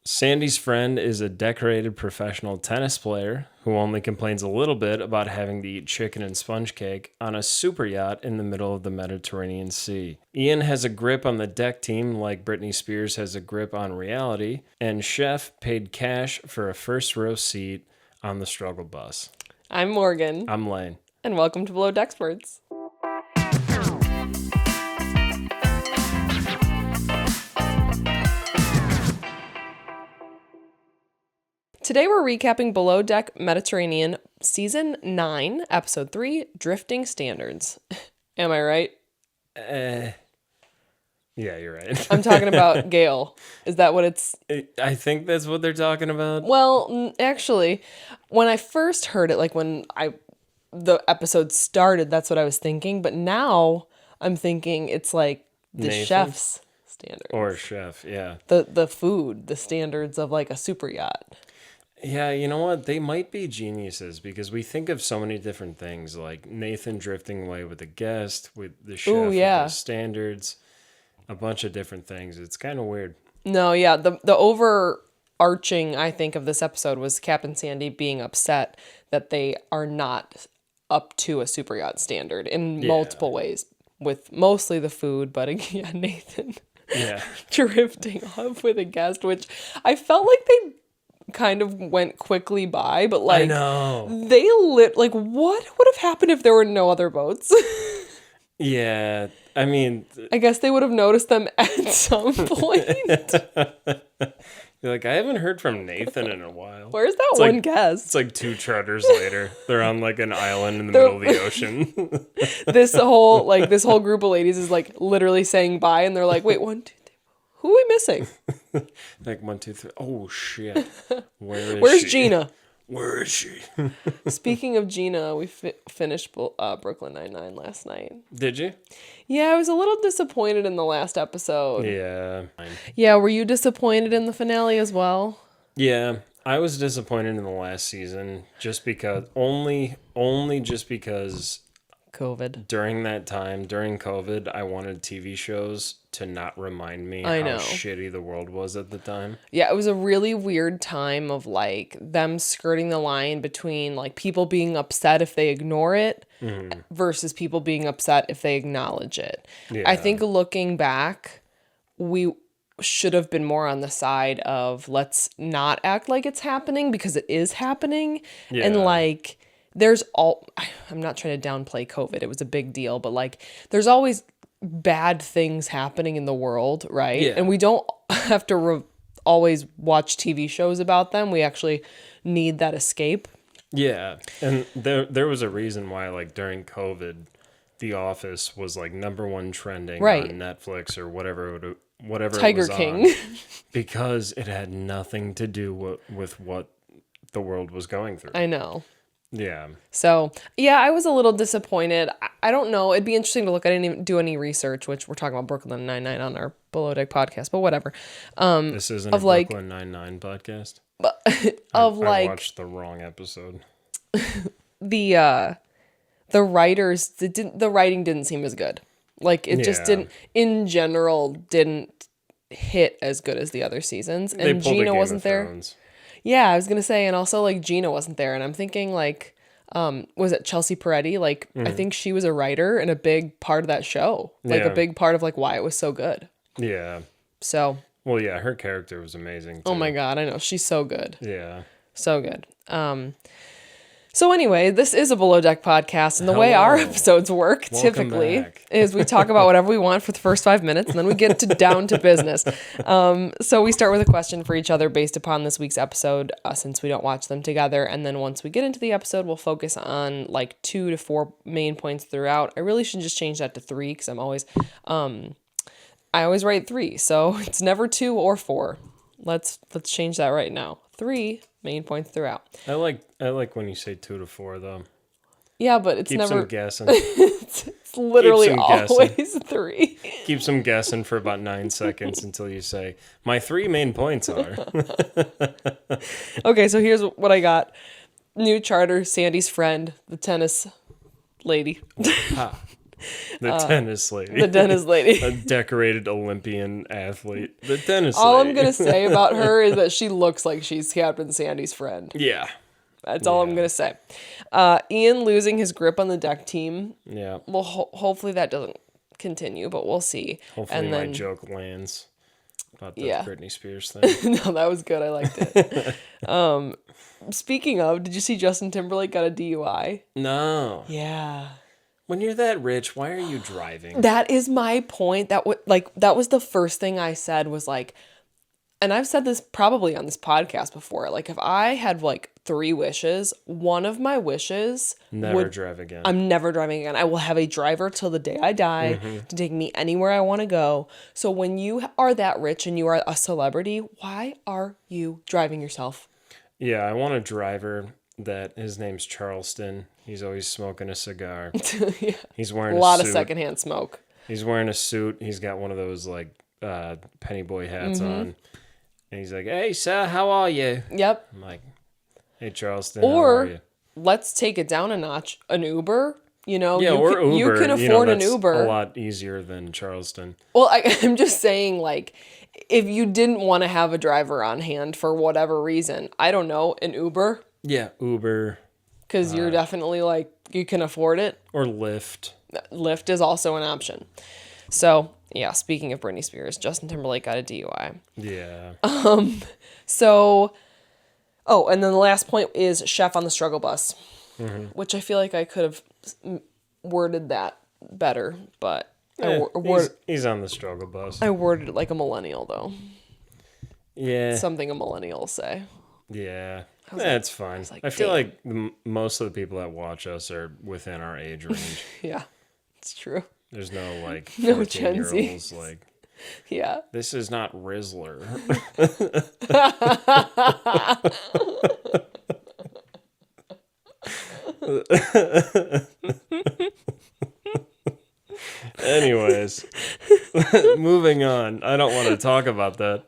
Sandy's friend is a decorated professional tennis player who only complains a little bit about having to eat chicken and sponge cake on a super yacht in the middle of the Mediterranean Sea. Ian has a grip on the deck team like Britney Spears has a grip on reality, and Chef paid cash for a first row seat on the struggle bus. I'm Morgan. I'm Lane. And welcome to Below Deck Experts. Today we're recapping Below Deck Mediterranean Season 9, Episode 3, Drifting Standards. Am I right? Yeah, you're right. I'm talking about Gail. Is that what it's... I think that's what they're talking about. Well, actually, when I first heard it, like when the episode started, that's what I was thinking. But now I'm thinking it's like the Nathan? chef's standards. Or chef, yeah. The food, the standards of like a super yacht. Yeah, you know what? They might be geniuses because we think of so many different things, like Nathan drifting away with a guest, with the chef, with the standards, a bunch of different things. It's kind of weird. No, yeah. The overarching, I think, of this episode was Captain Sandy being upset that they are not up to a super yacht standard in multiple ways, with mostly the food, but again, Nathan drifting off with a guest, which I felt like they kind of went quickly by, but like, I know. Like, what would have happened if there were no other boats? Yeah, I mean, I guess they would have noticed them at some point. You're like, I haven't heard from Nathan in a while. Where's that one guest? It's like 2 charters later. They're on like an island in the middle of the ocean. This whole group of ladies is like literally saying bye, and they're like, wait, 1, 2, 3, who are we missing? Like 1, 2, 3. Oh shit! Where's she? Gina? Where is she? Speaking of Gina, we finished Brooklyn Nine-Nine last night. Did you? Yeah, I was a little disappointed in the last episode. Yeah. Yeah, were you disappointed in the finale as well? Yeah, I was disappointed in the last season just because only just because COVID. During that time, during COVID, I wanted TV shows to not remind me how shitty the world was at the time. Yeah, it was a really weird time of like them skirting the line between like people being upset if they ignore it versus people being upset if they acknowledge it. Yeah. I think looking back, we should have been more on the side of let's not act like it's happening because it is happening. Yeah. And like I'm not trying to downplay COVID. It was a big deal, but like there's always bad things happening in the world, right? Yeah. And we don't have to always watch TV shows about them. We actually need that escape. Yeah. And there was a reason why like during COVID, The Office was like #1 trending on Netflix or whatever Tiger it was King. On, because it had nothing to do with what the world was going through. I know. Yeah. So, yeah, I was a little disappointed. I don't know. It'd be interesting to look. I didn't even do any research, which we're talking about Brooklyn Nine-Nine on our Below Deck podcast, but whatever. This isn't a Brooklyn Nine-Nine podcast? I watched the wrong episode. The writers, the writing didn't seem as good. Like, it just didn't, in general, didn't hit as good as the other seasons. And Gina wasn't there. Yeah, I was going to say, and also, like, Gina wasn't there, and I'm thinking, like, was it Chelsea Peretti? Like, I think she was a writer and a big part of that show. Like, a big part of, like, why it was so good. Yeah. So. Well, yeah, her character was amazing, too. Oh, my God, I know. She's so good. Yeah. So good. So anyway, this is a Below Deck podcast, and the way our episodes work typically is we talk about whatever we want for the first 5 minutes, and then we get down to business. So we start with a question for each other based upon this week's episode, since we don't watch them together, and then once we get into the episode, we'll focus on like 2 to 4 main points throughout. I really should just change that to 3 because I always write 3, so it's never 2 or 4. Let's change that right now. 3 main points throughout. I like when you say 2 to 4 though. Yeah, but it's never. Keep some guessing. it's literally always 3. Keep some guessing for about 9 seconds until you say, my 3 main points are. Okay, so here's what I got. New charter, Sandy's friend, the tennis lady. The tennis lady. The tennis lady. A decorated Olympian athlete. The tennis All lady. I'm going to say about her is that she looks like she's Captain Sandy's friend. Yeah. That's all I'm going to say. Ian losing his grip on the deck team. Yeah. Well, hopefully that doesn't continue, but we'll see. Hopefully my joke lands about the Britney Spears thing. No, that was good. I liked it. Speaking of, did you see Justin Timberlake got a DUI? No. Yeah. When you're that rich, why are you driving? That is my point. That was the first thing I said was like, and I've said this probably on this podcast before. Like, if I had like 3 wishes, one of my wishes never drive again. I'm never driving again. I will have a driver till the day I die to take me anywhere I want to go. So when you are that rich and you are a celebrity, why are you driving yourself? Yeah, I want a driver that his name's Charleston. He's always smoking a cigar. Yeah. He's wearing a lot of secondhand smoke. He's wearing a suit. He's got one of those like penny boy hats on. And he's like, "Hey, sir, how are you?" Yep. I'm like, "Hey, Charleston, how are you?" Let's take it down a notch. An Uber, Uber. You can afford an Uber. A lot easier than Charleston. Well, I'm just saying, like, if you didn't want to have a driver on hand for whatever reason, I don't know, an Uber. Yeah, Uber. Because you're definitely like, you can afford it. Or Lyft. Lyft is also an option. So, yeah, speaking of Britney Spears, Justin Timberlake got a DUI. Yeah. And then the last point is chef on the struggle bus, which I feel like I could have worded that better, but he's on the struggle bus. I worded it like a millennial, though. Yeah. Something a millennial will say. Yeah. That's fine. I feel like most of the people that watch us are within our age range. Yeah, it's true. There's no like 14-year-olds like, yeah. This is not Rizzler. Anyways, moving on. I don't want to talk about that.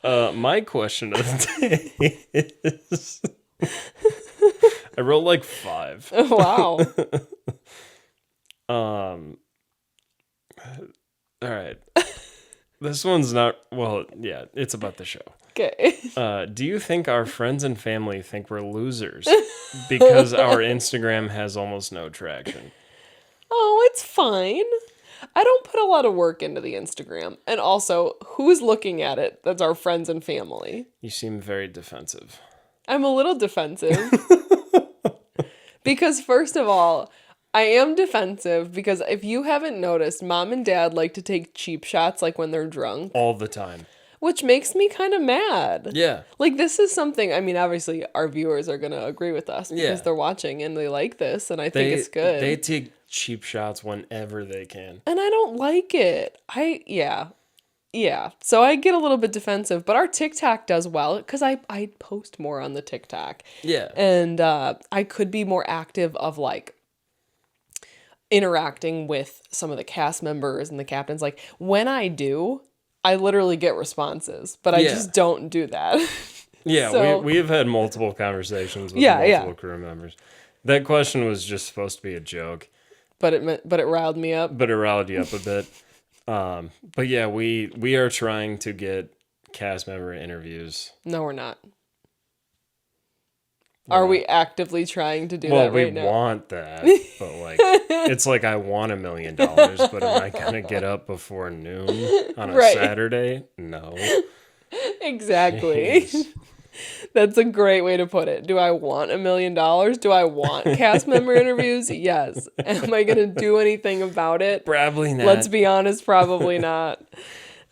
My question of the day is... I wrote like 5. Wow. All right. This one's not... Well, yeah, it's about the show. Okay. Do you think our friends and family think we're losers because our Instagram has almost no traction? Oh, it's fine. I don't put a lot of work into the Instagram. And also, who's looking at it? That's our friends and family. You seem very defensive. I'm a little defensive. Because first of all, I am defensive because if you haven't noticed, mom and dad like to take cheap shots like when they're drunk. All the time. Which makes me kind of mad. Yeah. Like, this is something, I mean, obviously our viewers are going to agree with us because they're watching and they like this and I think it's good. They take cheap shots whenever they can. And I don't like it. Yeah. So I get a little bit defensive, but our TikTok does well because I post more on the TikTok. Yeah. And I could be more active of like interacting with some of the cast members and the captains. Like when I do, I literally get responses, but I just don't do that. Yeah, so, we've had multiple conversations with multiple crew members. That question was just supposed to be a joke. But it riled me up. But it riled you up a bit. But yeah, we are trying to get cast member interviews. No, we're not. Are we actively trying to do that right now? Well, we want that, but like, it's like I want $1 million, but am I gonna get up before noon on a Saturday? No. Exactly. That's a great way to put it. Do I want $1 million? Do I want cast member interviews? Yes. Am I gonna do anything about it? Probably not. Let's be honest, probably not.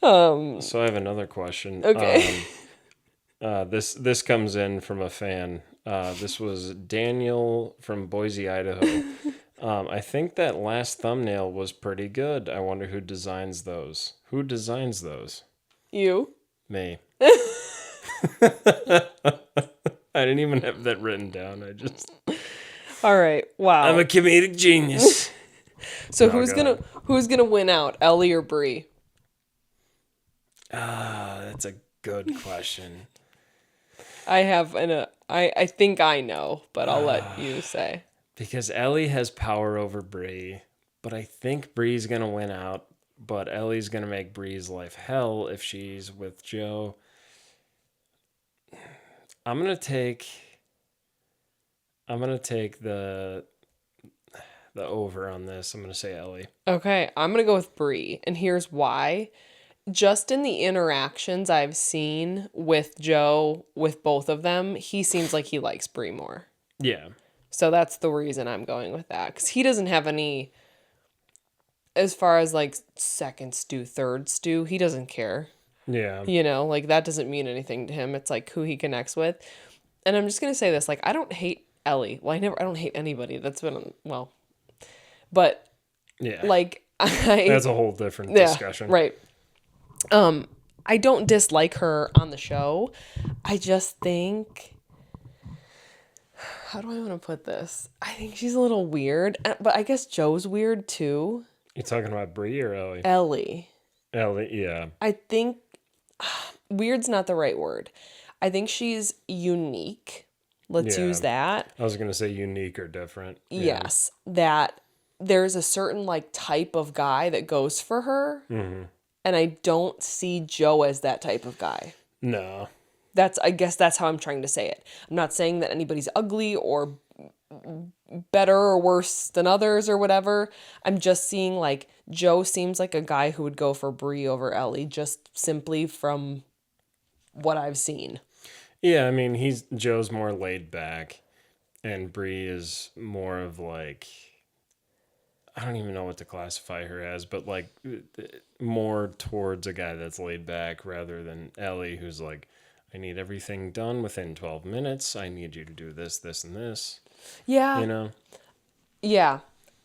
So I have another question. Okay. This comes in from a fan. This was Daniel from Boise, Idaho. I think that last thumbnail was pretty good. I wonder who designs those. Who designs those? You. Me. I didn't even have that written down. All right. Wow. I'm a comedic genius. So who's gonna win out, Ellie or Brie? That's a good question. I think I know, but I'll let you say. Because Ellie has power over Brie, but I think Brie's going to win out, but Ellie's going to make Brie's life hell if she's with Joe. I'm going to take the over on this. I'm going to say Ellie. Okay, I'm going to go with Bri, and here's why. Just in the interactions I've seen with Joe, with both of them, he seems like he likes Bri more. Yeah. So that's the reason I'm going with that. Because he doesn't have any, as far as like second stew, third stew, he doesn't care. Yeah. You know, like that doesn't mean anything to him. It's like who he connects with. And I'm just going to say this, like, I don't hate Ellie. Well, I don't hate anybody. That's been, well, but yeah, like, that's a whole different discussion. Right. I don't dislike her on the show. I just think, how do I want to put this? I think she's a little weird, but I guess Joe's weird too. You talking about Bri or Ellie? Ellie, yeah. I think weird's not the right word. I think she's unique. Let's use that. I was going to say unique or different. Yeah. Yes, that there's a certain like type of guy that goes for her. Mm-hmm. And I don't see Joe as that type of guy. No. I guess that's how I'm trying to say it. I'm not saying that anybody's ugly or better or worse than others or whatever. I'm just seeing like Joe seems like a guy who would go for Bri over Ellie just simply from what I've seen. Yeah, I mean, Joe's more laid back and Bri is more of like, I don't even know what to classify her as, but like more towards a guy that's laid back rather than Ellie, who's like, I need everything done within 12 minutes. I need you to do this, this, and this. Yeah. You know? Yeah.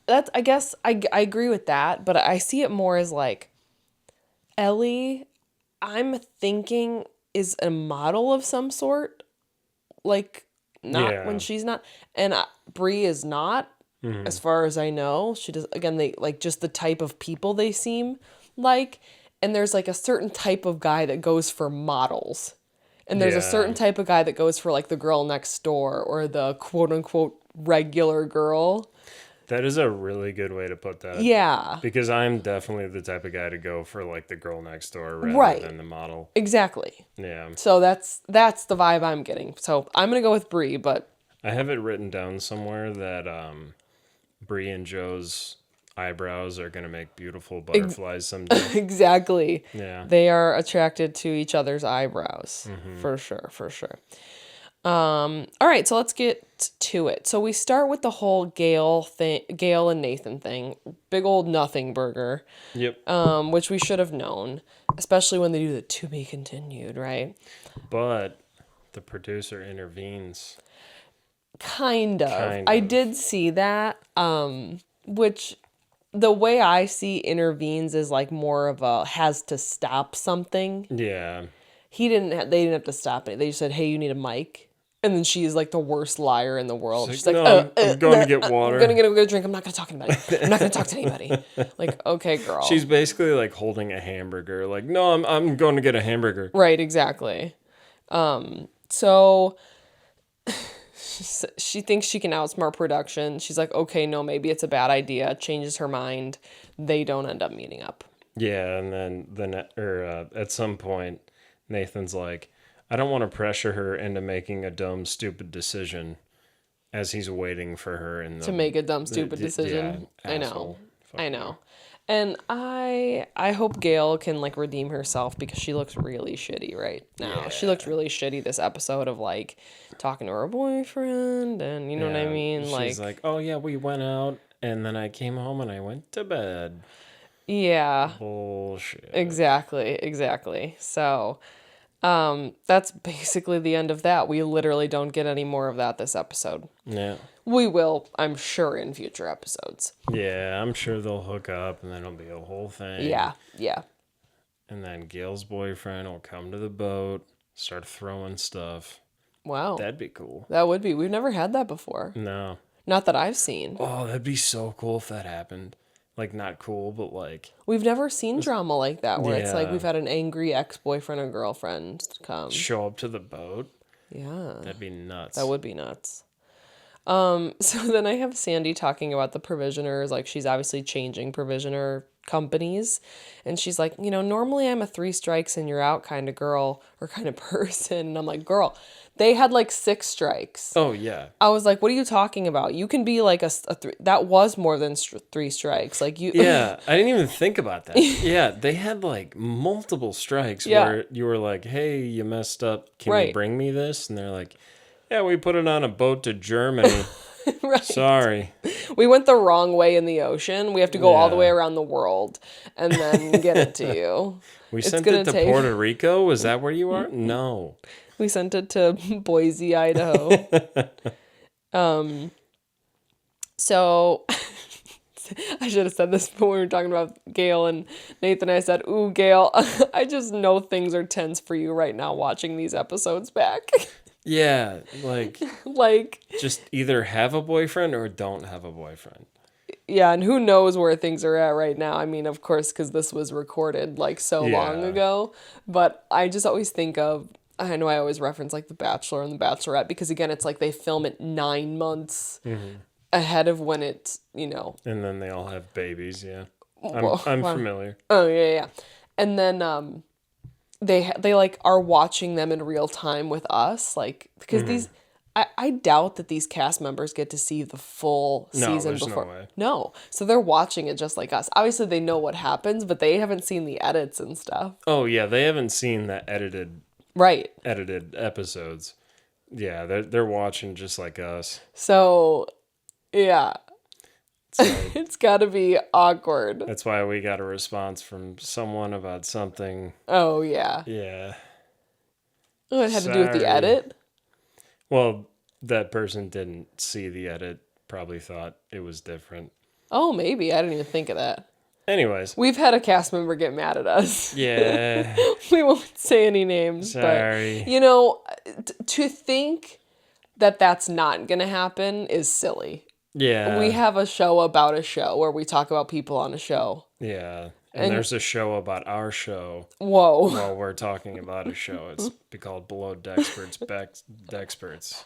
I guess I agree with that, but I see it more as like Ellie, I'm thinking is a model of some sort. Like not when she's not. And Bri is not. Mm-hmm. As far as I know, she does, again, they like just the type of people they seem like. And there's like a certain type of guy that goes for models. And there's a certain type of guy that goes for like the girl next door or the quote unquote regular girl. That is a really good way to put that. Yeah. Because I'm definitely the type of guy to go for like the girl next door rather than the model. Exactly. Yeah. So that's the vibe I'm getting. So I'm going to go with Bri, but I have it written down somewhere that Bri and Joe's eyebrows are going to make beautiful butterflies someday. Exactly. Yeah. They are attracted to each other's eyebrows. Mm-hmm. For sure. All right, so let's get to it. So we start with the whole Gail and Nathan thing. Big old nothing burger. Yep. Which we should have known, especially when they do the to be continued, right? But the producer intervenes. Kind of. I did see that, which the way I see intervenes is like more of a has to stop something. Yeah. They didn't have to stop it. They just said, hey, you need a mic. And then she is like the worst liar in the world. She's like, no, I'm going to get water. I'm going to get a drink. I'm not going to talk to anybody. I'm not going to talk to anybody. Like, okay, girl. She's basically like holding a hamburger. Like, no, I'm going to get a hamburger. Right, exactly. So she thinks she can outsmart production. She's like, okay, no, maybe it's a bad idea. Changes her mind. They don't end up meeting up. Yeah, and then at some point, Nathan's like, I don't want to pressure her into making a dumb, stupid decision as he's waiting for her to make a dumb, stupid decision. Yeah, I know. And I hope Gail can like redeem herself because she looks really shitty right now. Yeah. She looked really shitty this episode of like talking to her boyfriend and you know what I mean? She's like, oh yeah, we went out and then I came home and I went to bed. Yeah. Bullshit. Exactly. So that's basically the end of that. We literally don't get any more of that this episode. Yeah. We will, I'm sure, in future episodes. Yeah, I'm sure they'll hook up and then it'll be a whole thing. Yeah. And then Gail's boyfriend will come to the boat, start throwing stuff. Wow. That'd be cool. That would be. We've never had that before. No. Not that I've seen. Oh, that'd be so cool if that happened. Like, not cool, but like... We've never seen drama like that, where it's like we've had an angry ex-boyfriend or girlfriend come. Show up to the boat? Yeah. That'd be nuts. That would be nuts. So then I have Sandy talking about the provisioners, like she's obviously changing provisioner companies. And she's like, normally I'm a 3 strikes and you're out kind of girl or kind of person. And I'm like, girl, they had like 6 strikes. Oh, yeah. I was like, what are you talking about? You can be like that was more than 3 strikes. Like you. Yeah, I didn't even think about that. Yeah, they had like multiple strikes where you were like, hey, you messed up. Can you bring me this? And they're like, yeah, we put it on a boat to Germany. Right. Sorry. We went the wrong way in the ocean. We have to go all the way around the world and then get it to you. We sent it to Puerto Rico? Was that where you are? No. We sent it to Boise, Idaho. So I should have said this when we were talking about Gail and Nathan. I said, ooh, Gail, I just know things are tense for you right now watching these episodes back. Yeah, like just either have a boyfriend or don't have a boyfriend. Yeah, and who knows where things are at right now. I mean, of course, because this was recorded like so long ago. But I just always think of, I know I always reference like The Bachelor and The Bachelorette because, again, it's like they film it 9 months ahead of when it's, And then they all have babies, I'm familiar. Oh, yeah. And then they like are watching them in real time with us, like, because these I doubt that these cast members get to see the full season before. No way. No, so they're watching it just like us. Obviously they know what happens, but they haven't seen the edits and stuff. Oh yeah, they haven't seen the edited episodes. Yeah, they're watching just like us. So yeah, it's got to be awkward. That's why we got a response from someone about something. Oh, yeah. Yeah. Oh, it had to do with the edit? Well, that person didn't see the edit, probably thought it was different. Oh, maybe. I didn't even think of that. Anyways. We've had a cast member get mad at us. Yeah. We won't say any names. Sorry. But, to think that that's not going to happen is silly. Yeah. We have a show about a show where we talk about people on a show. Yeah. And there's a show about our show. Whoa. While we're talking about a show. It's called Below Deckexperts. Deckexperts.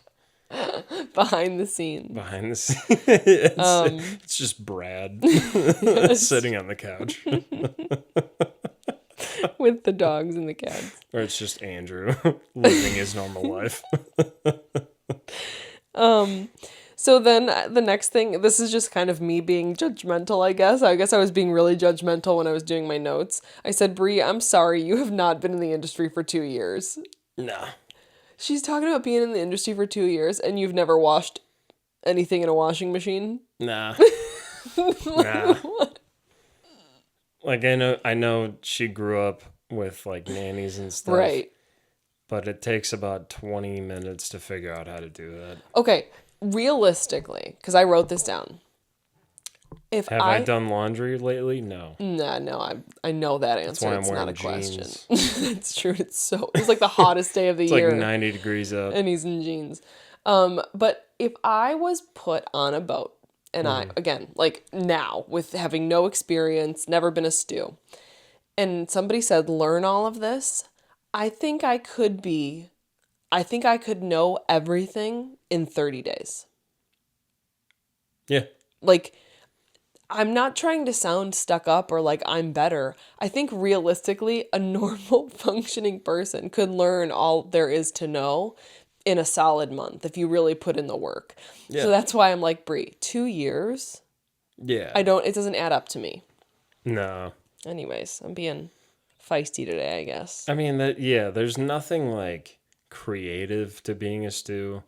Behind the scenes. Behind the scenes. It's just Brad sitting on the couch. With the dogs and the cats. Or it's just Andrew living his normal life. So then the next thing, this is just kind of me being judgmental, I guess. I guess I was being really judgmental when I was doing my notes. I said, Bri, I'm sorry, you have not been in the industry for 2 years. No. She's talking about being in the industry for 2 years and you've never washed anything in a washing machine? Nah. Nah. Like, I know she grew up with, like, nannies and stuff. Right. But it takes about 20 minutes to figure out how to do that. Okay. Realistically, because I wrote this down. Have I done laundry lately? No. No, I know that answer. It's not a question. That's true. It's like the hottest day of the year. It's like 90 degrees up. And he's in jeans. But if I was put on a boat, and I, again, like now, with having no experience, never been a stew, and somebody said, learn all of this, I think I could know everything in 30 days. Yeah. Like, I'm not trying to sound stuck up or like I'm better. I think realistically, a normal functioning person could learn all there is to know in a solid month if you really put in the work. Yeah. So that's why I'm like, Bri, 2 years? Yeah. It doesn't add up to me. No. Anyways, I'm being feisty today, I guess. I mean, there's nothing like creative to being a stew.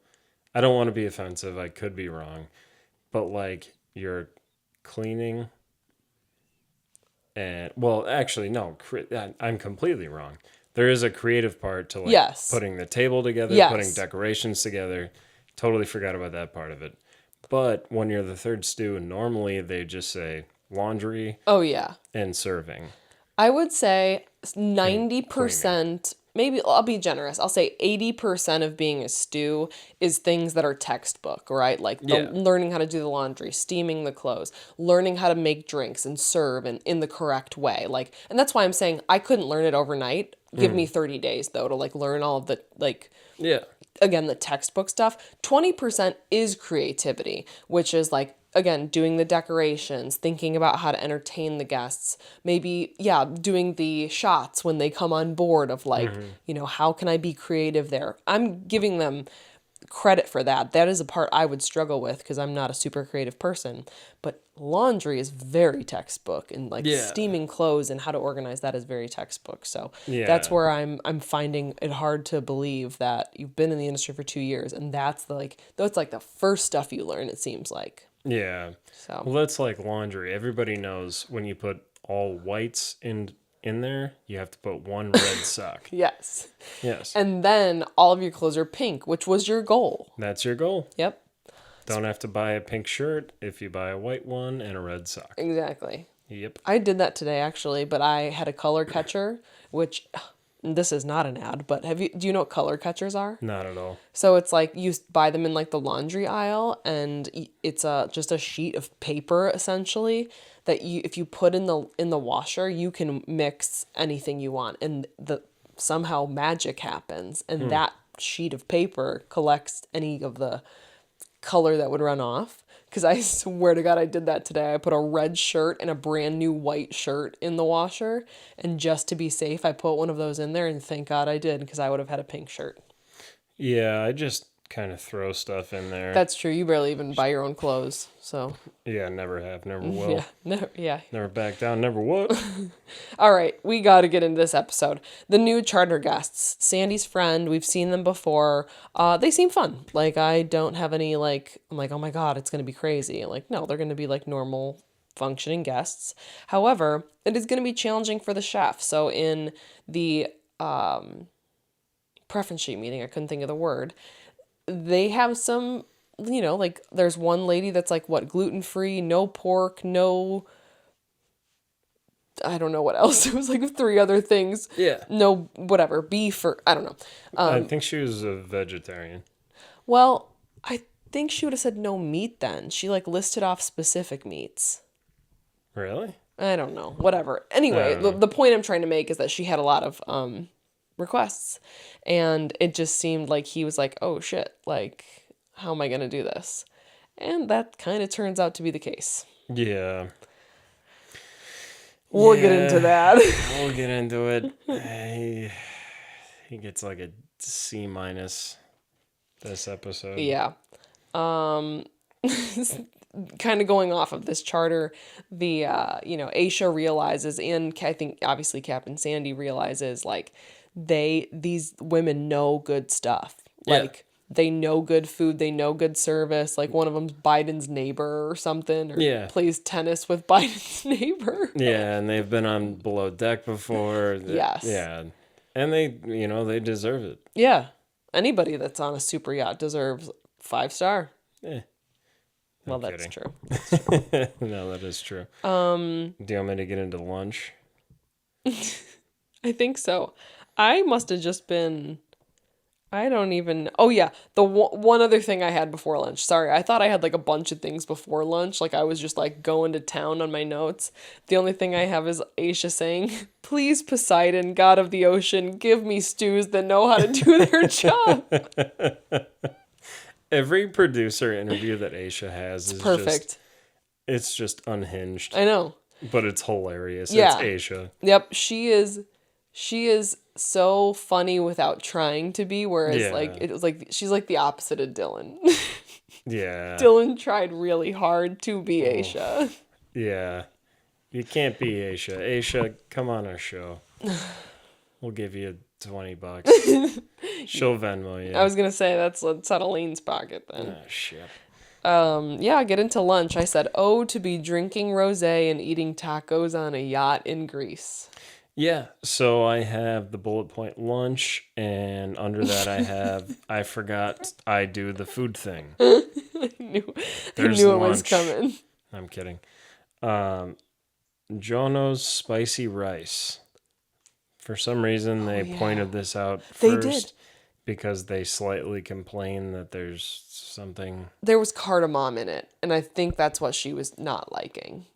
I don't want to be offensive. I could be wrong. But like you're cleaning and, well, actually, no, I'm completely wrong. There is a creative part to like putting the table together, putting decorations together. Totally forgot about that part of it. But when you're the third stew, normally they just say laundry. Oh, yeah. And serving. I would say 90%, maybe I'll be generous. I'll say 80% of being a stew is things that are textbook, right? Like learning how to do the laundry, steaming the clothes, learning how to make drinks and serve in the correct way. Like, and that's why I'm saying I couldn't learn it overnight. Give me 30 days though to like learn all of the like again, the textbook stuff. 20% is creativity, which is like, again, doing the decorations, thinking about how to entertain the guests, maybe, yeah, doing the shots when they come on board of like, how can I be creative there? I'm giving them credit for that. That is a part I would struggle with because I'm not a super creative person. But laundry is very textbook, and like steaming clothes and how to organize that is very textbook. So that's where I'm finding it hard to believe that you've been in the industry for 2 years and that's like the first stuff you learn, it seems like. Yeah. So well, that's like laundry. Everybody knows when you put all whites in there, you have to put one red sock. Yes. Yes. And then all of your clothes are pink, which was your goal. That's your goal. Yep. Don't have to buy a pink shirt if you buy a white one and a red sock. Exactly. Yep. I did that today actually, but I had a color catcher, which this is not an ad, but do you know what color catchers are? Not at all. So it's like you buy them in like the laundry aisle, and it's just a sheet of paper essentially that if you put in the washer, you can mix anything you want, and somehow magic happens, and that sheet of paper collects any of the color that would run off. Because I swear to God, I did that today. I put a red shirt and a brand new white shirt in the washer. And just to be safe, I put one of those in there. And thank God I did, because I would have had a pink shirt. Yeah, I just kind of throw stuff in there. That's true. You barely even buy your own clothes. So. Yeah, never have, never will. Yeah, Never back down, never would. All right, we got to get into this episode. The new charter guests, Sandy's friend, we've seen them before. They seem fun. Like, I don't have any, like, I'm like, oh my God, it's going to be crazy. Like, no, they're going to be like normal functioning guests. However, it is going to be challenging for the chef. So in the preference sheet meeting, I couldn't think of the word, they have some, like there's one lady that's like, what, gluten-free, no pork, no, I don't know what else. It was like 3 other things. Yeah. No, whatever, beef or, I don't know. I think she was a vegetarian. Well, I think she would have said no meat then. She like listed off specific meats. Really? I don't know. Whatever. Anyway, the point I'm trying to make is that she had a lot of requests, and it just seemed like he was like, oh shit, like, how am I gonna do this? And that kind of turns out to be the case. Yeah. We'll get into that. We'll get into it. He gets like a C- this episode. Yeah. Kind of going off of this charter, the Aisha realizes, and I think obviously Captain Sandy realizes, like, these women know good stuff. Like, they know good food, they know good service. Like, one of them's Biden's neighbor or something, or plays tennis with Biden's neighbor. Yeah, and they've been on Below Deck before. Yes. Yeah. And they deserve it. Yeah. Anybody that's on a super yacht deserves 5-star. Yeah. Well, that's true. No, that is true. Do you want me to get into lunch? I think so. I must have just been... I don't even... Oh, yeah. The one other thing I had before lunch. Sorry, I thought I had like a bunch of things before lunch. Like, I was just like going to town on my notes. The only thing I have is Aisha saying, please, Poseidon, god of the ocean, give me stews that know how to do their job. Every producer interview that Aisha has is perfect. It's just unhinged. I know. But it's hilarious. Yeah. It's Aisha. Yep. She is so funny without trying to be, whereas like it was like she's like the opposite of Dylan. Yeah. Dylan tried really hard to be Aisha. Yeah. You can't be Aisha. Aisha, come on our show. We'll give you $20. She'll Venmo you. I was gonna say that's out of Lane's pocket then. Oh shit. Yeah, get into lunch. I said, oh, to be drinking rosé and eating tacos on a yacht in Greece. Yeah, so I have the bullet point lunch, and under that I forgot I do the food thing. I knew it was coming. I'm kidding. Jono's spicy rice. For some reason, they pointed this out first. They did. Because they slightly complain that there's something... There was cardamom in it, and I think that's what she was not liking.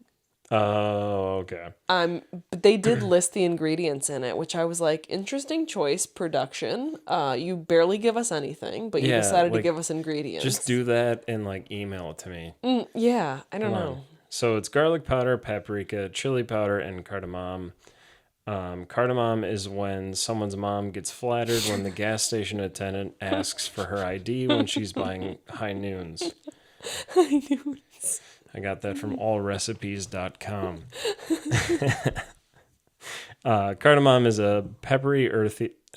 Oh, okay. But they did list the ingredients in it, which I was like, interesting choice, production. You barely give us anything, but you decided to give us ingredients. Just do that and like email it to me. Yeah, I don't know. So it's garlic powder, paprika, chili powder, and cardamom. Cardamom is when someone's mom gets flattered when the gas station attendant asks for her ID when she's buying high noons. High noons. I got that from allrecipes.com. Cardamom is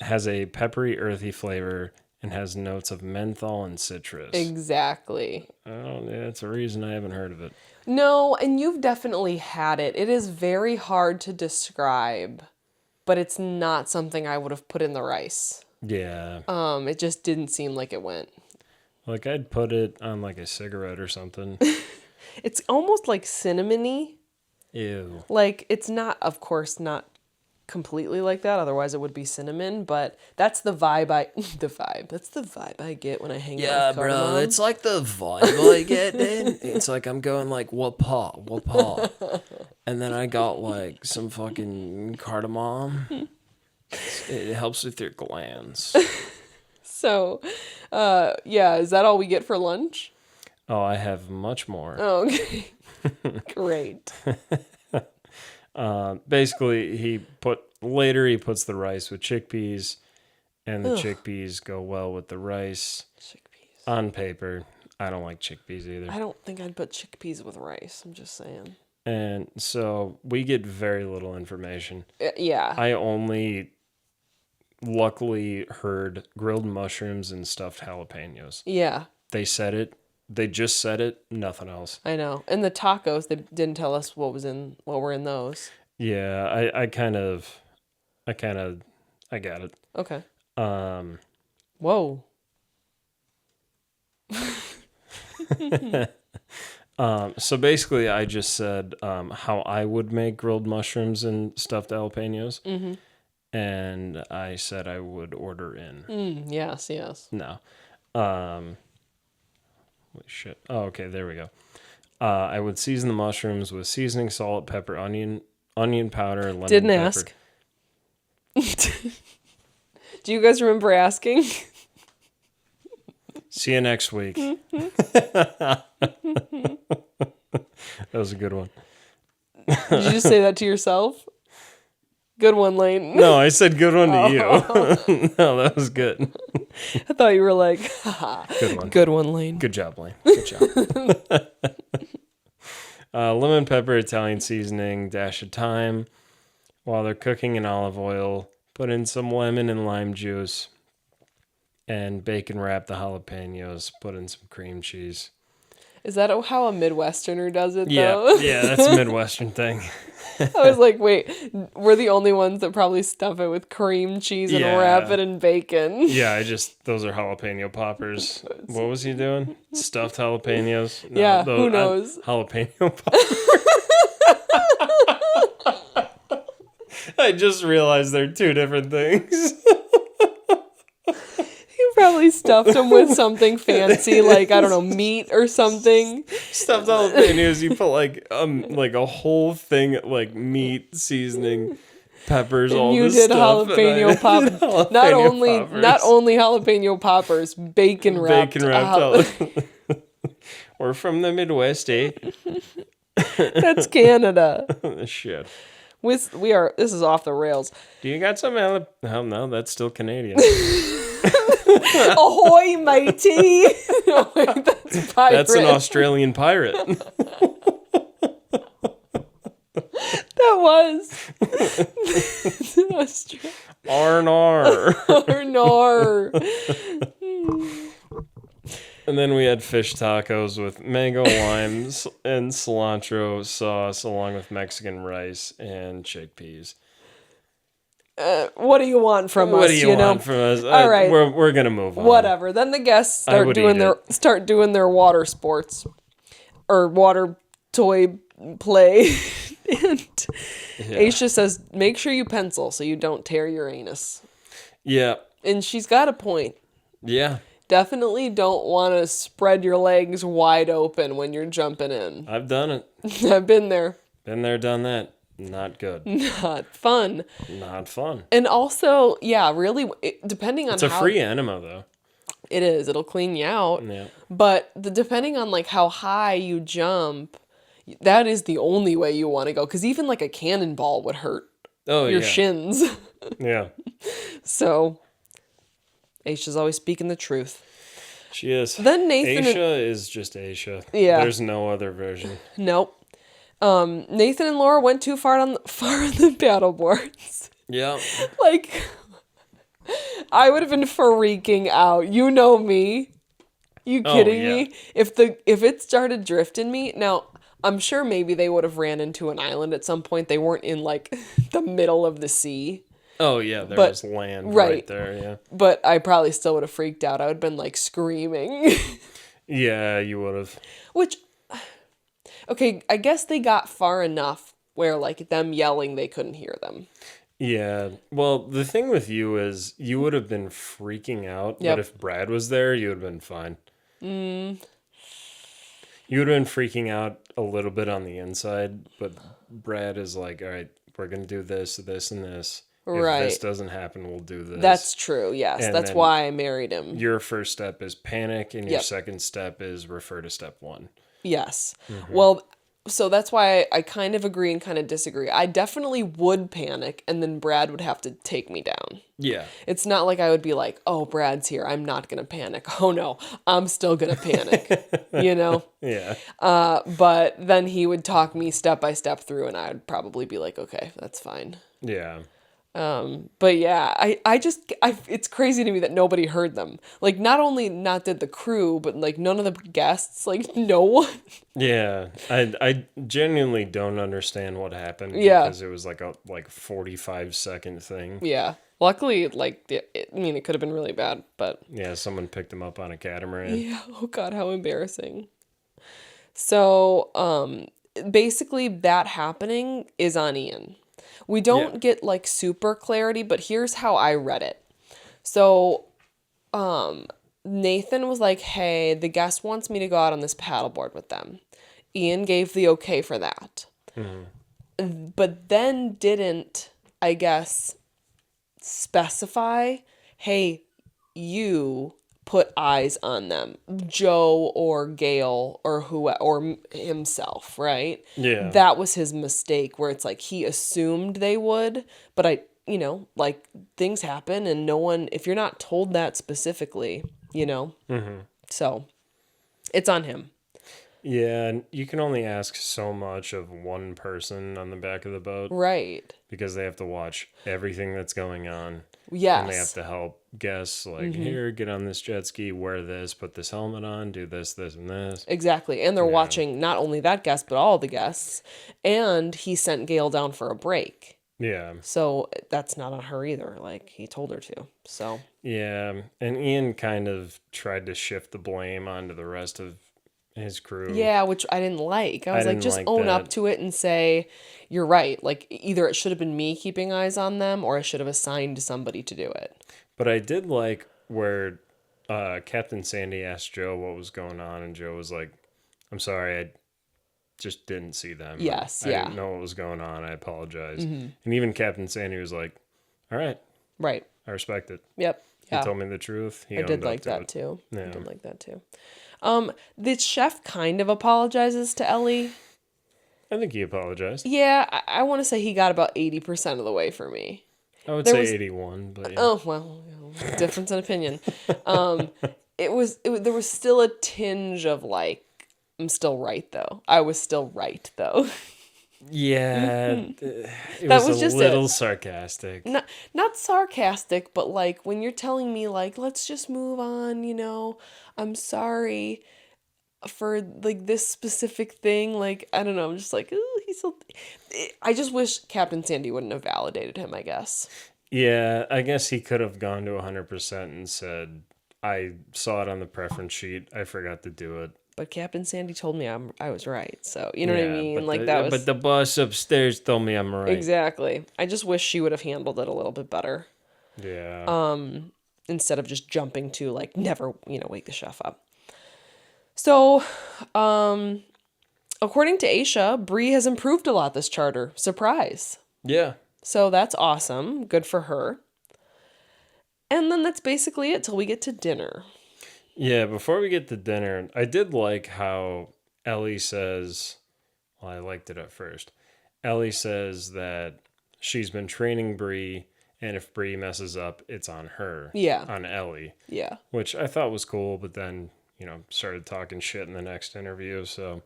has a peppery, earthy flavor and has notes of menthol and citrus. Exactly. Oh, yeah, that's a reason I haven't heard of it. No, and you've definitely had it. It is very hard to describe, but it's not something I would have put in the rice. Yeah. It just didn't seem like it went. Like I'd put it on like a cigarette or something. It's almost like cinnamony. Ew. Like it's not, of course, not completely like that. Otherwise, it would be cinnamon. But that's the vibe That's the vibe I get when I hang out with cardamom. Bro, it's like the vibe I get, man. It's like I'm going like, what paw? And then I got like some fucking cardamom. It helps with your glands. So, yeah, is that all we get for lunch? Oh, I have much more. Oh, okay. Great. Basically, he puts the rice with chickpeas, and the chickpeas go well with the rice. Chickpeas. On paper, I don't like chickpeas either. I don't think I'd put chickpeas with rice. I'm just saying. And so we get very little information. Yeah. I only luckily heard grilled mushrooms and stuffed jalapenos. Yeah. They said it. They just said it. Nothing else. I know. And the tacos, they didn't tell us what were in those. Yeah, I got it. Okay. Whoa. So basically, I just said how I would make grilled mushrooms and stuffed jalapenos, and I said I would order in. Yes. No. Holy shit. Oh, okay, there we go. I would season the mushrooms with seasoning, salt, pepper, onion powder, lemon Didn't pepper. ask. Do you guys remember asking? See you next week. That was a good one. Did you just say that to yourself? Good one, Lane. No, I said good one to you. No, that was good. I thought you were like, haha. Good one. Good one, Lane. Good job, Lane. Good job. Lemon pepper, Italian seasoning, dash of thyme. While they're cooking in olive oil, put in some lemon and lime juice. And bacon wrap the jalapenos. Put in some cream cheese. Is that how a Midwesterner does it, Yeah, though? yeah, that's a Midwestern thing. I was like, wait, we're the only ones that probably stuff it with cream cheese and wrap it in bacon. Yeah, those are jalapeno poppers. What was he doing? Stuffed jalapenos? No, Yeah, who knows? Jalapeno poppers. I just realized they're two different things. You probably stuffed them with something fancy, like, I don't know, meat or something. Stuffed jalapenos, you put like a whole thing, like meat, seasoning, peppers, all You this did stuff. jalapeno poppers. Not only jalapeno poppers, bacon wrapped. We're from the Midwest, eh? That's Canada. Shit. This is off the rails. Do you got some Oh, no, that's still Canadian. Ahoy, matey! No, wait, that's pirate. That's an Australian pirate. That was. R&R. R&R. And then we had fish tacos with mango limes and cilantro sauce, along with Mexican rice and chickpeas. What do you want from us? What do you want from us? All right, we're gonna move on. Whatever. Then the guests start doing their water sports or water toy play, and Aisha says, "Make sure you pencil so you don't tear your anus." Yeah, and she's got a point. Yeah. Definitely don't want to spread your legs wide open when you're jumping in. I've done it. I've been there. Been there, done that. Not good. Not fun. Not fun. And also, yeah, really, depending on It's a how free enema, though. it is, it'll clean you out. Yeah. But depending on like how high you jump, that is the only way you want to go. Because even like a cannonball would hurt your shins. Yeah. So, Aisha's always speaking the truth. She is. Then Nathan... Aisha is just Aisha. Yeah. There's no other version. Nope. Nathan and Laura went too far on the paddle boards. Yeah. Like, I would have been freaking out. You know me. You kidding me? If it started drifting me, now I'm sure maybe they would have ran into an island at some point. They weren't in like the middle of the sea. Oh yeah, there was land right there, yeah. But I probably still would have freaked out. I would have been like screaming. Yeah, you would have. Which, okay, I guess they got far enough where like them yelling, they couldn't hear them. Yeah. Well, the thing with you is you would have been freaking out, but if Brad was there, you would have been fine. You would have been freaking out a little bit on the inside, but Brad is like, all right, we're going to do this, this, and this. If this doesn't happen, we'll do this. That's true, yes. And that's why I married him. Your first step is panic, and your second step is refer to step 1. Yes. Mm-hmm. Well, so that's why I kind of agree and kind of disagree. I definitely would panic, and then Brad would have to take me down. Yeah. It's not like I would be like, oh, Brad's here, I'm not going to panic. Oh, no, I'm still going to panic, you know? Yeah. But then he would talk me step by step through, and I'd probably be like, okay, that's fine. Yeah. But yeah, it's crazy to me that nobody heard them. Like, not only not did the crew, but like none of the guests, like no one. Yeah, I genuinely don't understand what happened. Yeah, because it was like a 45-second thing. Yeah, luckily, like it could have been really bad, but yeah, someone picked him up on a catamaran. Yeah. Oh God, how embarrassing. So, basically, that happening is on Ian. We don't get like super clarity, but here's how I read it. So, Nathan was like, hey, the guest wants me to go out on this paddleboard with them. Ian gave the okay for that. Mm-hmm. But then didn't, I guess, specify, hey, you put eyes on them, Joe or Gail or or himself, right? Yeah. That was his mistake, where it's like he assumed they would, but like things happen and no one, if you're not told that specifically, so it's on him. Yeah, and you can only ask so much of one person on the back of the boat. Right. Because they have to watch everything that's going on. Yes. And they have to help guests, like, here, get on this jet ski, wear this, put this helmet on, do this, this, and this. Exactly. And they're watching not only that guest, but all the guests. And he sent Gail down for a break. Yeah. So that's not on her either. Like, he told her to. So. Yeah. And Ian kind of tried to shift the blame onto the rest of his crew. Yeah, which I didn't like. I was like, just own up to it and say, you're right. Like, either it should have been me keeping eyes on them, or I should have assigned somebody to do it. But I did like where Captain Sandy asked Joe what was going on, and Joe was like, I'm sorry, I just didn't see them. Yes, I didn't know what was going on. I apologize. Mm-hmm. And even Captain Sandy was like, all right. Right. I respect it. Yep. He told me the truth. I did like that too. Yeah. I did like that too. The chef kind of apologizes to Ellie. I think he apologized. Yeah, I want to say he got about 80% of the way for me. I would say 81, but yeah. Oh, well, difference in opinion. There was still a tinge of like, I'm still right though. I was still right though. Yeah, it was just a little sarcastic. Not sarcastic, but like when you're telling me like, let's just move on, I'm sorry for like this specific thing. Like, I don't know. I'm just like, ooh, he's so... I just wish Captain Sandy wouldn't have validated him, I guess. Yeah, I guess he could have gone to 100% and said, I saw it on the preference sheet. I forgot to do it. But Captain Sandy told me I was right. So, you know what I mean? But the boss upstairs told me I'm right. Exactly. I just wish she would have handled it a little bit better. Yeah. Instead of just jumping to like never, wake the chef up. So, according to Aisha, Bri has improved a lot this charter. Surprise. Yeah. So that's awesome. Good for her. And then that's basically it till we get to dinner. Yeah, before we get to dinner, I did like how Ellie says, well, I liked it at first. Ellie says that she's been training Bri, and if Bri messes up, it's on her. Yeah. On Ellie. Yeah. Which I thought was cool, but then, started talking shit in the next interview, so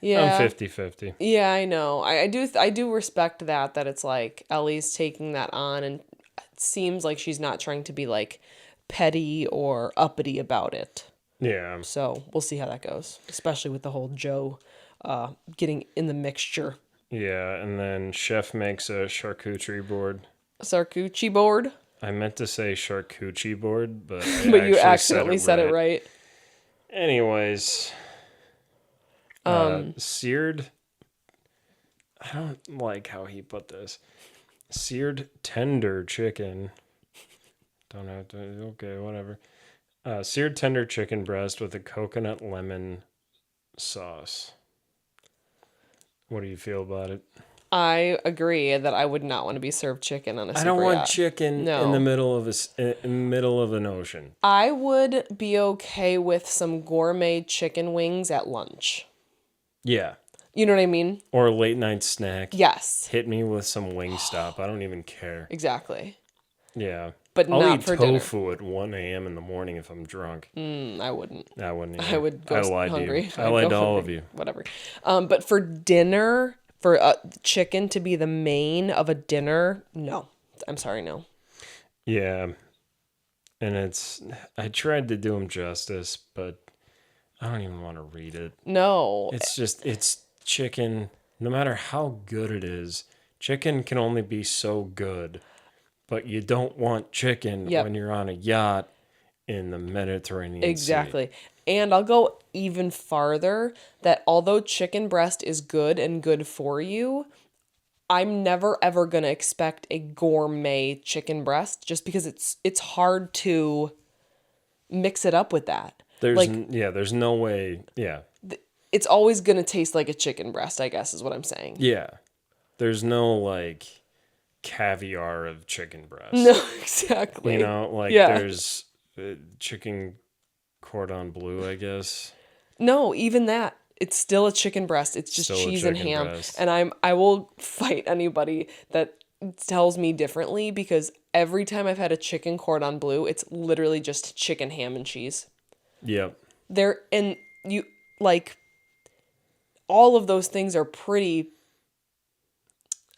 Yeah. I'm 50-50. Yeah, I know. I do respect that it's like Ellie's taking that on, and it seems like she's not trying to be like petty or uppity about it. Yeah. So we'll see how that goes, especially with the whole Joe getting in the mixture. Yeah, and then Chef makes a charcuterie board. Charcuterie board? I meant to say charcuterie board, but But you accidentally said it right. Anyways, seared. I don't like how he put this. Seared tender chicken. Don't have to. Okay, whatever. Seared tender chicken breast with a coconut lemon sauce. What do you feel about it? I agree that I would not want to be served chicken on a super I don't want yacht. chicken in the middle of an ocean. I would be okay with some gourmet chicken wings at lunch. Yeah. You know what I mean? Or a late night snack. Yes. Hit me with some Wingstop. I don't even care. Exactly. Yeah. But I'll not eat for tofu dinner. at 1 a.m. in the morning if I'm drunk. I wouldn't. I wouldn't either. I would go hungry. I lied to all of you. Whatever. But for dinner, for chicken to be the main of a dinner, no. I'm sorry, no. Yeah. And I tried to do him justice, but I don't even want to read it. No. It's chicken. No matter how good it is, chicken can only be so good. But you don't want chicken when you're on a yacht in the Mediterranean Exactly. Sea. And I'll go even farther that although chicken breast is good and good for you, I'm never ever going to expect a gourmet chicken breast just because it's hard to mix it up with that. There's no way. Yeah. It's always going to taste like a chicken breast, I guess is what I'm saying. Yeah. There's no caviar of chicken breast. No, exactly. There's chicken cordon bleu, I guess. No, even that. It's still a chicken breast. It's just Still cheese and ham. breast. And I will fight anybody that tells me differently because every time I've had a chicken cordon bleu, it's literally just chicken, ham, and cheese. Yep. All of those things are pretty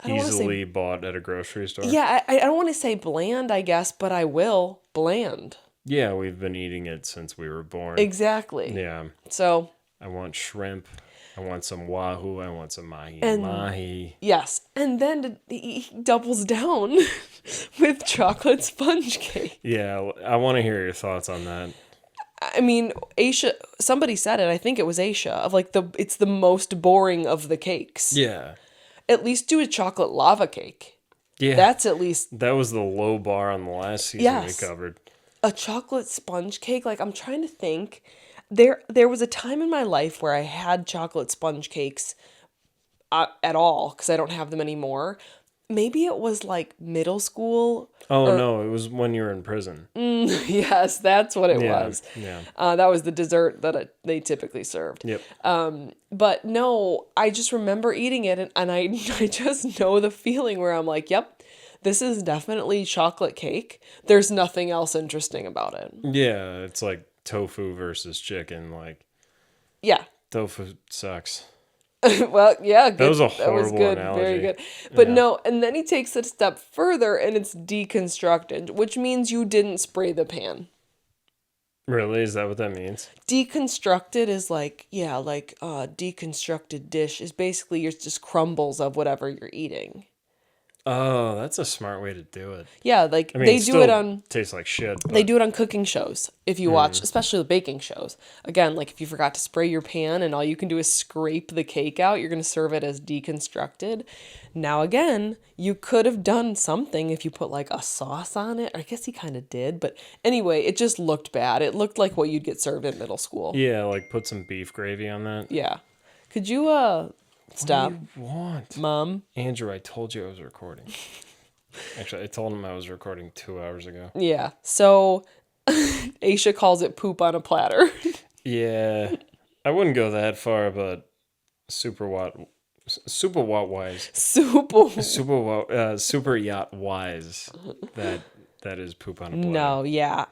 easily bought at a grocery store. Yeah, I don't want to say bland, I guess, but I will. Bland. Yeah, we've been eating it since we were born. Exactly. Yeah. So. I want shrimp. I want some wahoo. I want some mahi. Yes. And then he doubles down with chocolate sponge cake. Yeah, I want to hear your thoughts on that. I mean, Aisha, somebody said it, I think it was Aisha, of it's the most boring of the cakes. Yeah. At least do a chocolate lava cake. Yeah. That's at least... That was the low bar on the last season we covered. A chocolate sponge cake, I'm trying to think. There was a time in my life where I had chocolate sponge cakes at all, because I don't have them anymore. Maybe it was middle school. Oh, no, it was when you were in prison. Yes, that's what it was. Yeah. That was the dessert that they typically served. Yep. But no, I just remember eating it, and I just know the feeling where I'm like, yep, this is definitely chocolate cake. There's nothing else interesting about it. Yeah, it's like tofu versus chicken. Yeah. Tofu sucks. Well, yeah, good. That was a horrible analogy. Very good. But no, and then he takes it a step further and it's deconstructed, which means you didn't spray the pan. Really? Is that what that means? Deconstructed is deconstructed dish is basically just crumbles of whatever you're eating. Oh, that's a smart way to do it. Yeah, they do it on... Tastes like shit. But... They do it on cooking shows. If you watch, especially the baking shows. Again, if you forgot to spray your pan and all you can do is scrape the cake out, you're going to serve it as deconstructed. Now, again, you could have done something if you put a sauce on it. I guess he kind of did. But anyway, it just looked bad. It looked like what you'd get served in middle school. Yeah, put some beef gravy on that. Yeah. Could you stop? What do you want? Mom? Andrew, I told you I was recording. Actually, I told him I was recording 2 hours ago. Yeah. So Aisha calls it poop on a platter. Yeah. I wouldn't go that far, but super yacht wise. Super yacht wise. That is poop on a platter. No, yeah.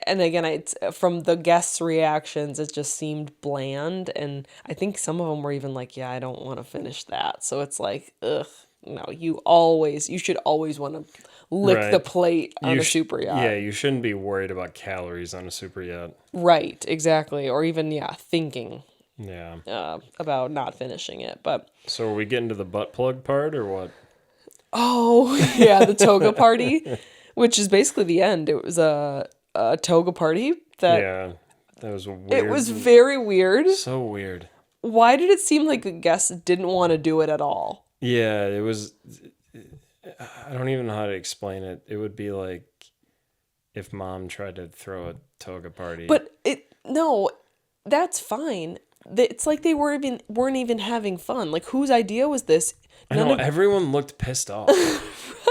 And again, it's from the guests' reactions, it just seemed bland. And I think some of them were even like, yeah, I don't want to finish that. So it's like, ugh, no, you should always want to lick the plate on a super yacht. Yeah, you shouldn't be worried about calories on a super yacht. Right, exactly. Or even, thinking about not finishing it. But so are we getting to the butt plug part or what? Oh, yeah, the toga party, which is basically the end. It was a toga party that was weird. It was very weird. So weird. Why did it seem like the guests didn't want to do it at all? Yeah, it was. I don't even know how to explain it. It would be like if mom tried to throw a toga party. But no, that's fine. It's like they weren't even having fun. Like, whose idea was this? Everyone looked pissed off.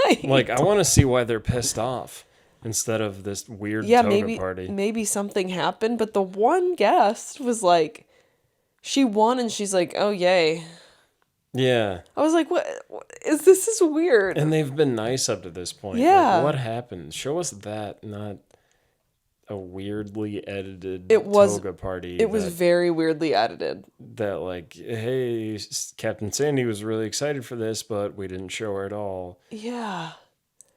Right. Like, I want to see why they're pissed off instead of this weird toga party. Maybe something happened, but the one guest was like, she won and she's like, oh, yay. Yeah. I was like, what is this? This is weird. And they've been nice up to this point. Yeah. Like, what happened? Show us that, not a weirdly edited toga party. It was very weirdly edited. That like, hey, Captain Sandy was really excited for this, but we didn't show her at all. Yeah.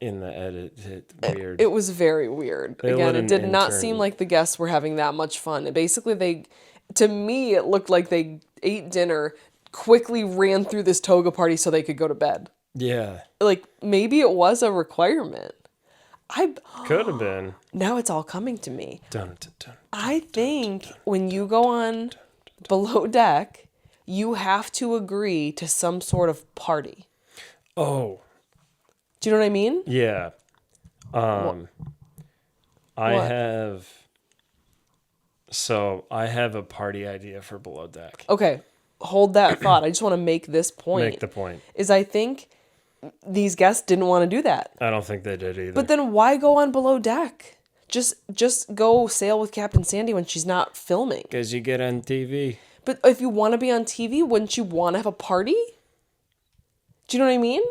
In the edit, weird. It was very weird. Again, it did not seem like the guests were having that much fun. Basically, to me, it looked like they ate dinner, quickly ran through this toga party so they could go to bed. Yeah. Like, maybe it was a requirement. Could have been. Now it's all coming to me. Dun, dun, dun, I think when you go on Below Deck, you have to agree to some sort of party. Oh. Do you know what I mean? Yeah. I have a party idea for Below Deck. Okay. Hold that thought. I just want to make this point. Make the point. I think these guests didn't want to do that. I don't think they did either. But then why go on Below Deck? Just go sail with Captain Sandy when she's not filming. Because you get on TV. But if you want to be on TV, wouldn't you want to have a party? Do you know what I mean?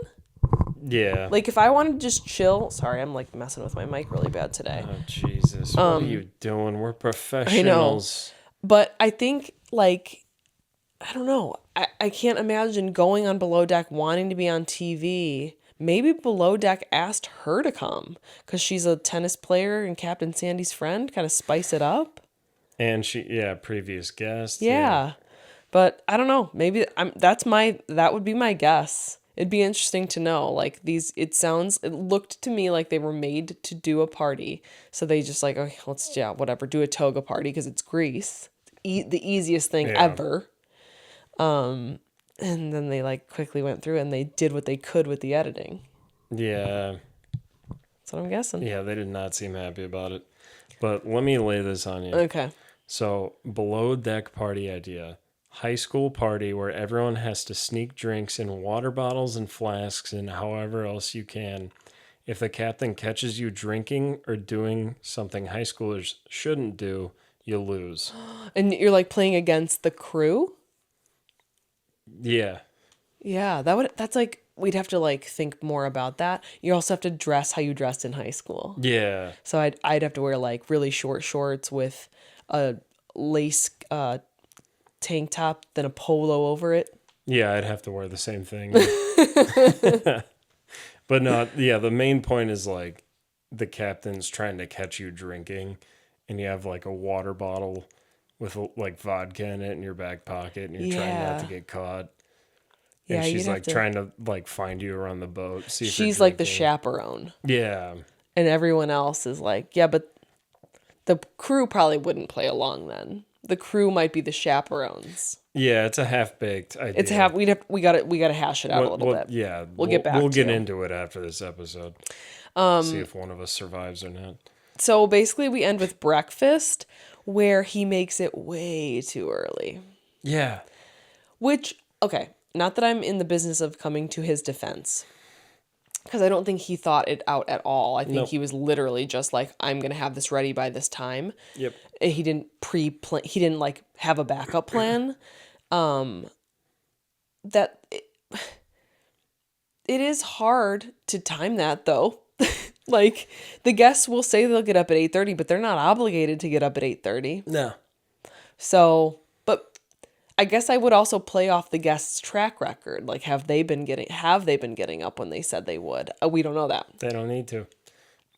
Yeah. Like, if I wanted to just chill... Sorry, I'm, like, messing with my mic really bad today. Oh, Jesus. What are you doing? We're professionals. I know. But I think, like... I don't know. I can't imagine going on Below Deck wanting to be on TV. Maybe Below Deck asked her to come because she's a tennis player and Captain Sandy's friend. Kind of spice it up. And previous guest. Yeah. But I don't know. Maybe that would be my guess. It'd be interesting to know. Like, it looked to me like they were made to do a party. So they just like, okay, let's, whatever, do a toga party because it's Greece. The easiest thing ever. And then they like quickly went through and they did what they could with the editing. Yeah. That's what I'm guessing. Yeah, they did not seem happy about it. But let me lay this on you. Okay. So, Below Deck party idea. High school party where everyone has to sneak drinks in water bottles and flasks and however else you can. If the captain catches you drinking or doing something high schoolers shouldn't do, you lose. And you're like playing against the crew? Yeah. Yeah, that's like, we'd have to like think more about that. You also have to dress how you dressed in high school. Yeah. So I'd have to wear like really short shorts with a lace tank top, then a polo over it. Yeah, I'd have to wear the same thing. But no, the main point is like the captain's trying to catch you drinking and you have like a water bottle with like vodka in it in your back pocket and you're trying not to get caught. And she's like trying to like find you around the boat. See if she's like the chaperone. Yeah. And everyone else is like, yeah, but the crew probably wouldn't play along then. The crew might be the chaperones. Yeah, it's a half-baked idea. We gotta hash it out a little bit. Yeah. We'll get back We'll get into it after this episode. See if one of us survives or not. So basically we end with breakfast where he makes it way too early. Yeah. Which, okay, not that I'm in the business of coming to his defense, because I don't think he thought it out at all. I think he was literally just like, I'm going to have this ready by this time. Yep. He didn't pre-plan, he didn't like have a backup plan. It is hard to time that though. Like, the guests will say they'll get up at 8:30, but they're not obligated to get up at 8:30. No. So, but I guess I would also play off the guests' track record. Like, have they been getting up when they said they would? We don't know that. They don't need to.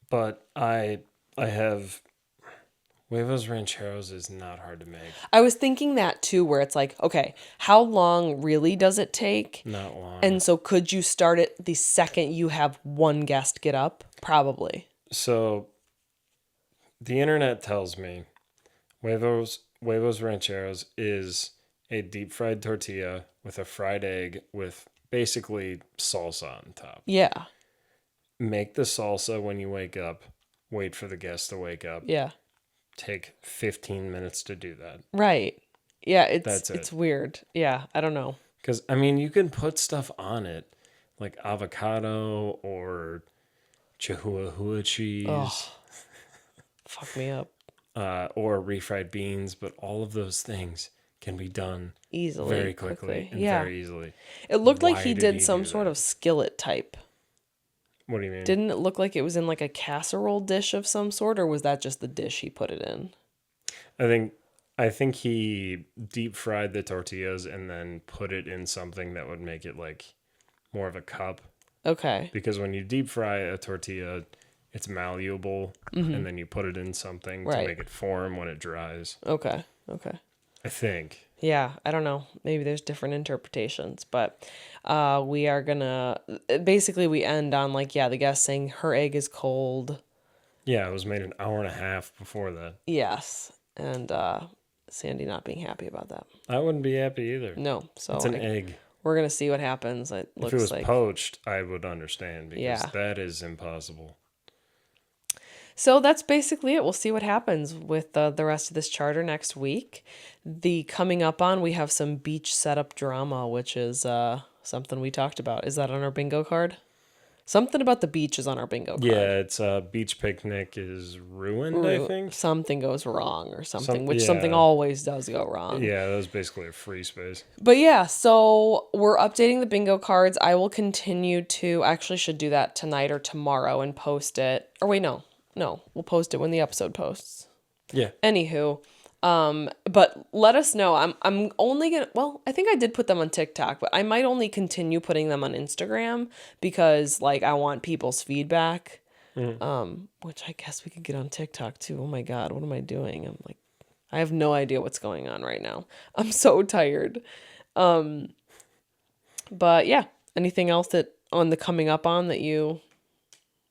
But I have Huevos Rancheros is not hard to make. I was thinking that too, where it's like, okay, how long really does it take? Not long. And so could you start it the second you have one guest get up? Probably. So the internet tells me Huevos Rancheros is a deep fried tortilla with a fried egg with basically salsa on top. Yeah. Make the salsa when you wake up. Wait for the guests to wake up. Yeah. Take 15 minutes to do that. Right. Yeah, That's it. It's weird. Yeah, I don't know. Because, I mean, you can put stuff on it, like avocado or chihuahua cheese. Oh, fuck me up. Or refried beans, but all of those things can be done Easily. very quickly. And very easily. It looked like Why he did did some sort of skillet type. What do you mean? Didn't it look like it was in like a casserole dish of some sort, or was that just the dish he put it in? I think he deep fried the tortillas and then put it in something that would make it like more of a cup. Okay. Because when you deep fry a tortilla, it's malleable, and then you put it in something to make it form when it dries. Okay. I think. Yeah, I don't know. Maybe there's different interpretations, but we are gonna basically we end on like, yeah, the guest saying her egg is cold. Yeah, it was made an hour and a half before that. Yes, and Sandy not being happy about that. I wouldn't be happy either. No, so it's an egg. We're gonna see what happens. It looks if it was like poached, I would understand because that is impossible. So that's basically it. We'll see what happens with the rest of this charter next week. Coming up on, we have some beach setup drama, which is something we talked about. Is that on our bingo card? Something about the beach is on our bingo card. Yeah, it's beach picnic is ruined, I think. Something goes wrong or something, something always does go wrong. Yeah, that was basically a free space. But yeah, so we're updating the bingo cards. I will continue to, actually should do that tonight or tomorrow and post it. Or wait, no, we'll post it when the episode posts. Yeah. Anywho, but let us know. I'm only gonna, well, I think I did put them on TikTok, but I might only continue putting them on Instagram because like I want people's feedback. Which I guess we could get on TikTok too. Oh my God, what am I doing? I'm like, I have no idea what's going on right now. I'm so tired. But yeah, anything else that on the coming up on that you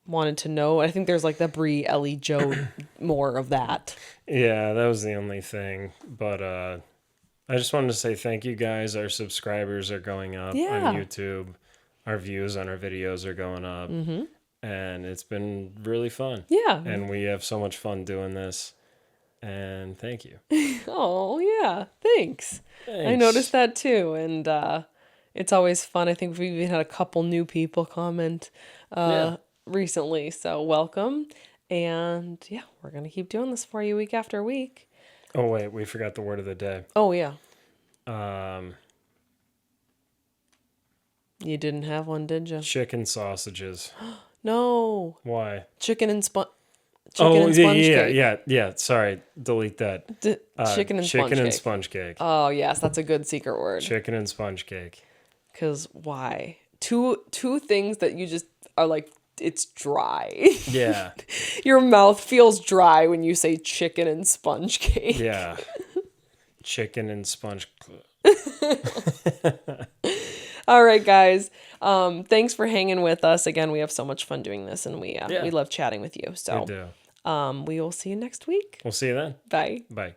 wanted to know? I think there's like the Bri, Ellie, Joe, more of that. Yeah, that was the only thing. But I just wanted to say thank you guys. Our subscribers are going up on YouTube. Our views on our videos are going up. And it's been really fun. Yeah. And we have so much fun doing this. And thank you. Oh, yeah. Thanks. I noticed that too. And it's always fun. I think we've even had a couple new people comment recently. So welcome. And yeah, we're going to keep doing this for you week after week. Oh, wait. We forgot the word of the day. Oh, yeah. You didn't have one, did you? Chicken sausages. No. Why? Chicken and sponge cake. Yeah. Sorry. Delete that. Chicken and sponge cake. Oh, yes. That's a good secret word. Chicken and sponge cake. Because why? Two things that you just are like, it's dry. Yeah. Your mouth feels dry when you say chicken and sponge cake. Yeah. Chicken and sponge. All right, guys. Thanks for hanging with us. Again, we have so much fun doing this, and we love chatting with you. So, we do. We will see you next week. We'll see you then. Bye. Bye.